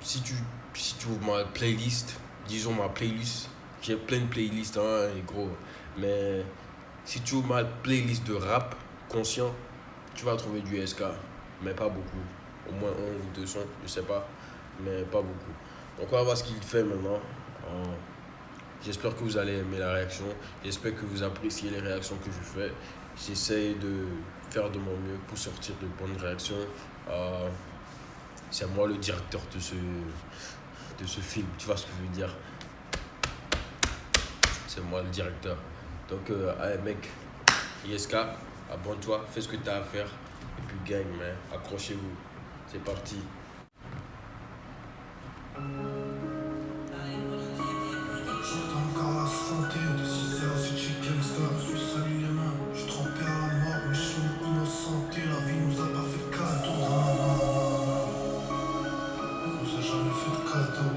si tu, si tu ouvres ma playlist, disons ma playlist, j'ai plein de playlists, hein, et gros. Mais si tu ouvres ma playlist de rap conscient, tu vas trouver du SK, mais pas beaucoup. Au moins un ou deux sons, je sais pas, mais pas beaucoup. Donc on va voir ce qu'il fait maintenant. Euh, J'espère que vous allez aimer la réaction. J'espère que vous appréciez les réactions que je fais. J'essaie de faire de mon mieux pour sortir de bonnes réactions. Euh, c'est moi le directeur de ce film. Tu vois ce que je veux dire? C'est moi le directeur. Donc, allez, mec, ISK, abonne-toi, fais ce que tu as à faire. Et puis gagne, mais accrochez-vous. C'est parti. J'entends encore la santé de 6 heures, c'est chez Gangsta. Je suis salut les mains, je trempais à la mort, mais je suis innocenté. La vie nous a pas fait de cadeau. Nous a jamais fait de cadeau.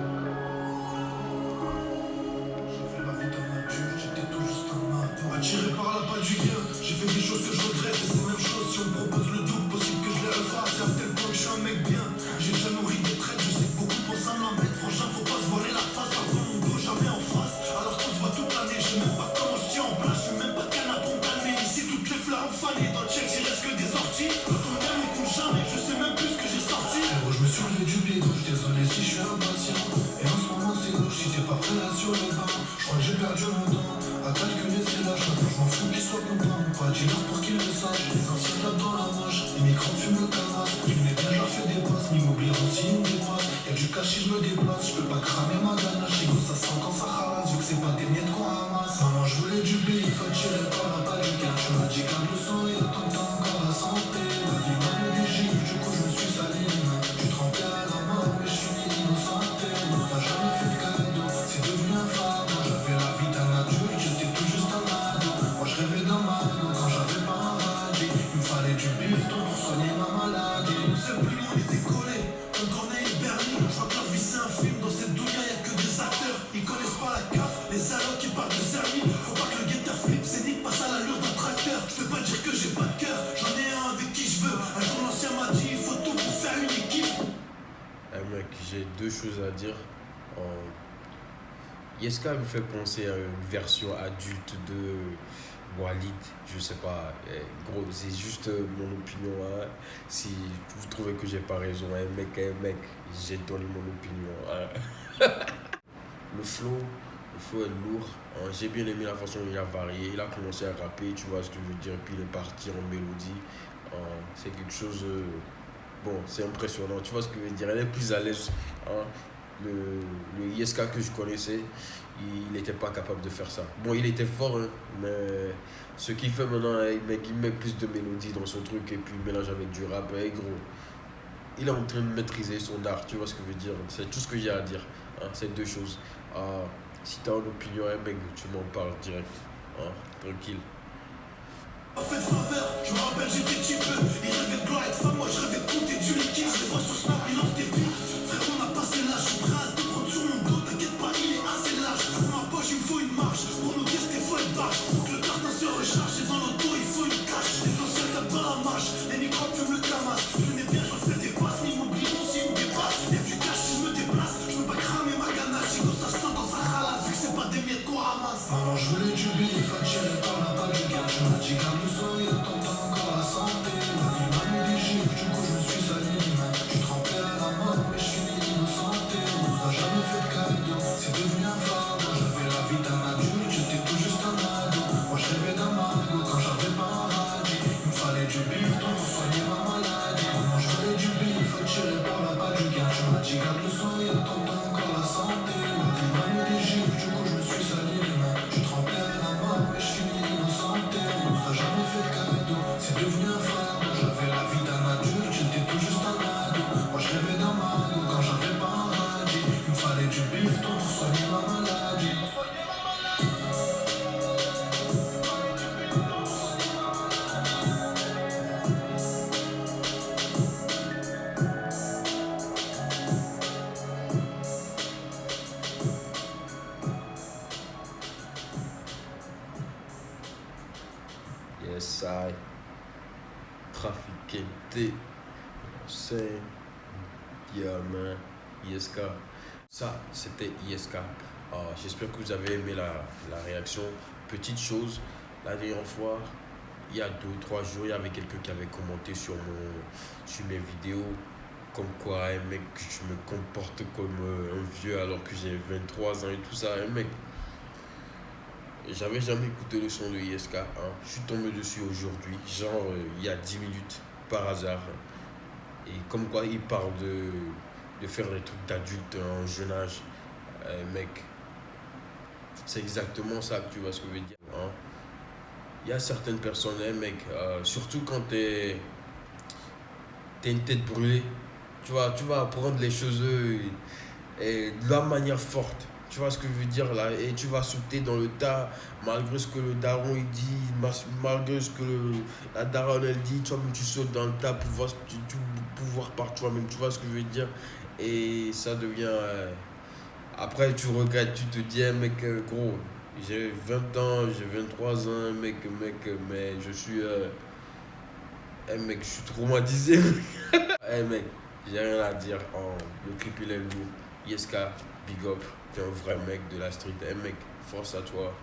J'avais la vie d'un adulte, j'étais tout juste un ado. Attiré par la balle du gain, j'ai fait des choses que je regrette. Et ces mêmes choses, si on me propose le double, possible que je les refasse. Et à tel point que je suis un mec bien, j'ai déjà nourri des traites. Je sais que beaucoup pensent à me la mettre. Franchement, faut pas se voiler la face. Par contre, mon dos jamais en face. Alors qu'on se voit toute l'année, je sais même pas comment je tiens en place. Je suis même pas de canne à pompe calmée. Ici, toutes les fleurs ont fané. Dans le check, il reste que des orties. Quand on gagne, on compte jamais. Je sais même plus ce que j'ai sorti. Frérot, je me suis levé du bide. Désolé si je suis impatient. Et en ce moment, c'est lourd. Si t'es pas prêt là sur les bancs, je crois que j'ai perdu mon temps à calculer c'est l'âge. Maintenant, je m'en fous qu'il soit content ou pas. Dis-leur pour qu'ils le sachent. Les anciens tapent dans la moche. Les micros fument le canard. Je m'ai déjà fait des passes. Ni m'oublieront si ils me dépassent. Y'a du cash si je me déplace. Je peux pas cramer ma ganache. Chico, ça sent quand ça rase. Vu que c'est pas des miettes qu'on ramasse. Maman, je voulais du billet. Faut tirer par la balle du cœur. Tu m'as dit qu'un le sang et autant que t'as encore la santé. La vie m'a mis des gifs. Du coup, je me suis sali les mains. Tu trempais à la mort, mais je suis innocenté. On nous a jamais fait de cadeau. C'est devenu un fardeau. J'avais la vie d'un adulte. J'étais tout juste un ado. Moi, je rêvais d'un mago quand j'avais pas un radis. Il me fallait du bifton pour soigner ma maladie. Simplement, on était collés. Comme Corneille et Bernie. Je vois que leur vie c'est un film. Dans cette douille, y'a que des acteurs. Ils connaissent pas la CAF. Les allocs qui parlent de Zermi. Faut pas que le guetteur flippe. C'est nique passe à l'allure d'un tracteur. Je peux pas dire que j'ai pas de cœur. J'en ai un avec qui je veux. Un jour, l'ancien m'a dit il faut tout pour faire une équipe. Eh mec, j'ai deux choses à dire. Yeska me fait penser à une version adulte de Walid. Je sais pas, gros, c'est juste mon opinion, hein. Si vous trouvez que j'ai pas raison, mec, j'ai donné mon opinion, hein. Le flow est lourd, hein. J'ai bien aimé la façon dont il a varié. Il a commencé à rapper, tu vois ce que je veux dire. Puis il est parti en mélodie. C'est quelque chose. Bon, c'est impressionnant. Tu vois ce que je veux dire. Elle est plus à l'aise, hein. Le ISK que je connaissais, il n'était pas capable de faire ça. Bon, il était fort, hein, mais ce qu'il fait maintenant, il met plus de mélodie dans son truc et puis il mélange avec du rap. Et gros, il est en train de maîtriser son art, tu vois ce que je veux dire. C'est tout ce que j'ai à dire, hein, c'est deux choses. Si tu as une opinion, mec, tu m'en parles direct, hein, tranquille. En fait faveur, je me rappelle j'étais type. Il rêvait de gloire et de femme, moi je rêvais de compter du liquide. Je les vois sur Snap, il lance des pics. Frère, on a passé l'âge, je suis prêt à te prendre sur mon dos. T'inquiète pas, il est assez large. Pour ma poche, il me faut une marche. Pour nous dire c'était faux et barge. Faut que le carton se recharge. Et dans l'auto, il faut une cache. Les anciens tapent dans la marche. Les microbes fument le camas. Je connais bien, je refais des passes. Ni m'oublieront si ils me dépassent. Y'a du cash si je me déplace. Je veux pas cramer ma ganache. Chico, ça sent quand ça ralasse. Vu que c'est pas des miettes qu'on ramasse. Maman, je voulais du billet. Faut tirer par la balle du gars. Tu m'as dit qu'un le sang et autant que t'as encore la santé. La vie m'a mis des gifs. Du coup, je me suis sali les mains. Tu trempais à la mort, mais je suis innocenté. On nous a jamais fait de cadeau. C'est devenu un fardeau. J'avais la vie d'un adulte. J'étais tout juste un ado. Moi, je rêvais d'un mago quand j'avais pas un radis. Il me fallait du bifton pour soigner ma maladie. Maman, je voulais du bif. Faut tirer par la balle du gain. Tu m'as dit garde le sang et autant que t'as encore la santé. La vie m'a mis des gifs. Du coup, je me suis sali les mains. Tu trempais à la mort, mais je suis innocenté. On nous a jamais fait de cadeau. C'est devenu un fardeau. J'avais la vie d'un adulte. J'étais tout juste un ado. Moi, je rêvais d'un mago quand j'avais pas un radis. Il me fallait du bifton pour soigner ma maladie. Yes, I trafiqué, c'est yeah, man. ISK. Ça, c'était ISK. J'espère que vous avez aimé la réaction. Petite chose, la dernière fois, il y a 2 ou 3 jours, il y avait quelqu'un qui avait commenté sur mes vidéos. Comme quoi, un mec, je me comporte comme un vieux alors que j'ai 23 ans et tout ça. Un mec, j'avais jamais écouté le son de ISK, hein. Je suis tombé dessus aujourd'hui, genre il y a 10 minutes, par hasard. Et comme quoi, il parle de faire des trucs d'adulte en jeune âge. Mec, c'est exactement ça que tu vois ce que je veux dire, hein. Il y a certaines personnes, hein, mec, surtout quand t'es une tête brûlée, tu vas apprendre les choses et de la manière forte. Tu vois ce que je veux dire là? Et tu vas sauter dans le tas, malgré ce que le daron il dit, malgré ce que la daronne elle dit, toi-même tu sautes dans le tas pour voir, pour voir par toi-même. Tu vois ce que je veux dire? Et ça devient. Après, tu regrettes, tu te dis, mec, gros, j'ai 20 ans, j'ai 23 ans, mais je suis. Mec, je suis traumatisé. Mec, j'ai rien à dire. Le clip il est lourd. ISK, big up. T'es un vrai mec de la street. Mec, force à toi.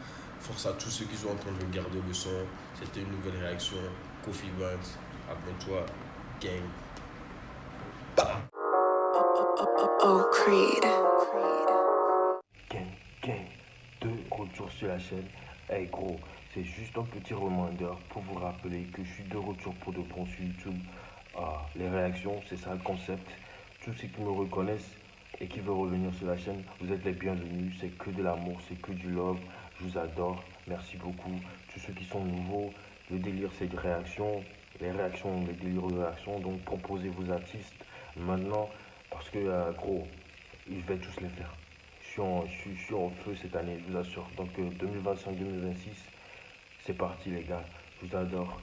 Force à tous ceux qui sont en train de regarder le son. C'était une nouvelle réaction. Kofi Banks, abonne-toi. Gang. Oh, Creed. Gang, gang, de retour sur la chaîne. Hey gros, c'est juste un petit reminder pour vous rappeler que je suis de retour pour de bon sur YouTube. Les réactions, c'est ça le concept. Tous ceux qui me reconnaissent et qui veulent revenir sur la chaîne, vous êtes les bienvenus. C'est que de l'amour, c'est que du love. Je vous adore. Merci beaucoup. Tous ceux qui sont nouveaux, le délire c'est de réaction. Les réactions, les délires de réaction. Donc proposez vos artistes maintenant parce que gros, je vais tous les faire. Je suis en feu cette année, je vous assure. Donc 2025-2026, c'est parti les gars. Je vous adore.